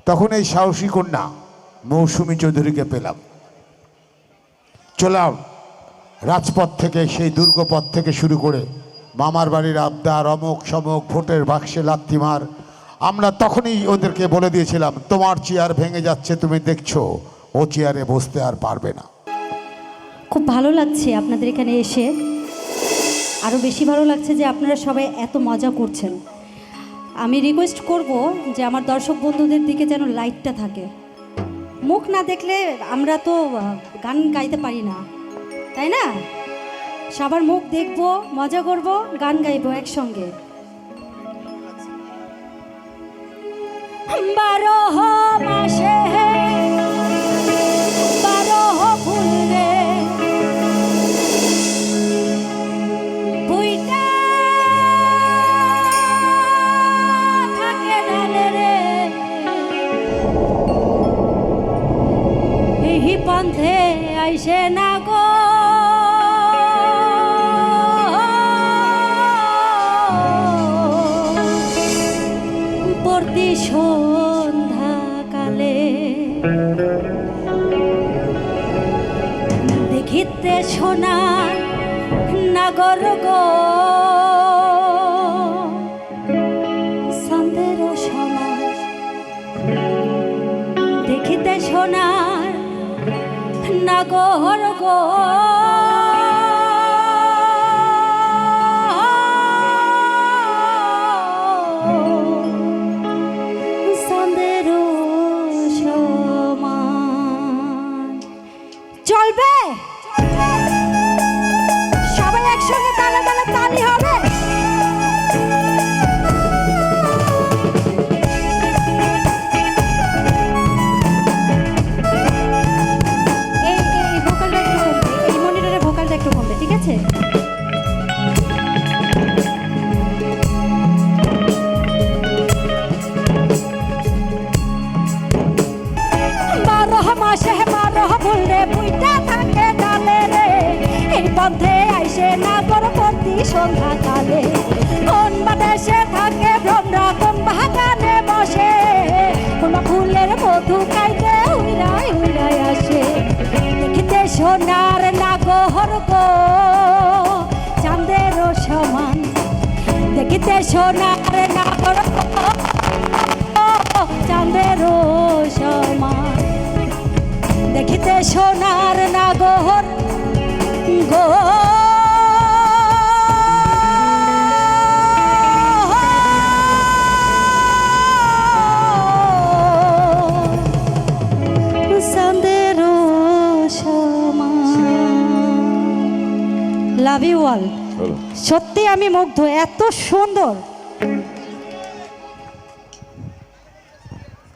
তখন এই সাহসী কন্যা মৌসুমী চৌধুরীকে পেলাম। চলাম রাজপথ থেকে, সেই দুর্গপথ থেকে শুরু করে মামার বাড়ির আবদার, অমুক সমুক, ভোটের বাক্সে লাথিমার। আমরা তখনই ওদেরকে বলে দিয়েছিলাম, তোমার চেয়ার ভেঙে যাচ্ছে, তুমি দেখছো, ও চেয়ারে বসতে আর পারবে না। খুব ভালো লাগছে আপনাদের এখানে এসে। আরও বেশি ভালো লাগছে যে আপনারা সবাই এত মজা করছেন। আমি রিকোয়েস্ট করব যে আমার দর্শক বন্ধুদের দিকে যেন লাইটটা থাকে। মুখ না দেখলে আমরা তো গান গাইতে পারি না, তাই না? সবার মুখ দেখব, মজা করব, গান গাইবো একসঙ্গে। 12 মাসে 12 ফুল রে, বুইটা থাকে ডালে রে, এই পন্থে আইসে না গো প্রতি সন্ধ্যাকালে, দেখিতে সোনার নাগর গো সন্দের সমাজ, দেখিতে সোনার নাগর গো চলবে। সবাই একসঙ্গে তালে তালে তালি হবে। এই ভোকালটা একটু কমবে, এই মনিটরে ভোকালটা একটু কমবে, ঠিক আছে? মাসে 12 ফুল রে, বুইটা থাকে ডালে রে, এই পথে আইসে না পরবর্তী সন্ধ্যাকালে। কোন বাদেশে থাকে ভ্রমরা, কোন বাগানে বসে, কোন ফুলের মধু খাইতে উইরাই উইরাই আসে। দেখিতে সোনার নাগর গো চাঁদের সমান, দেখিতে সোনার নাগর চাঁদের সমান, দেখিতে সোনার নাগর গো চাঁদের সমান। Love you all. সত্যি আমি মুগ্ধ, এত সুন্দর।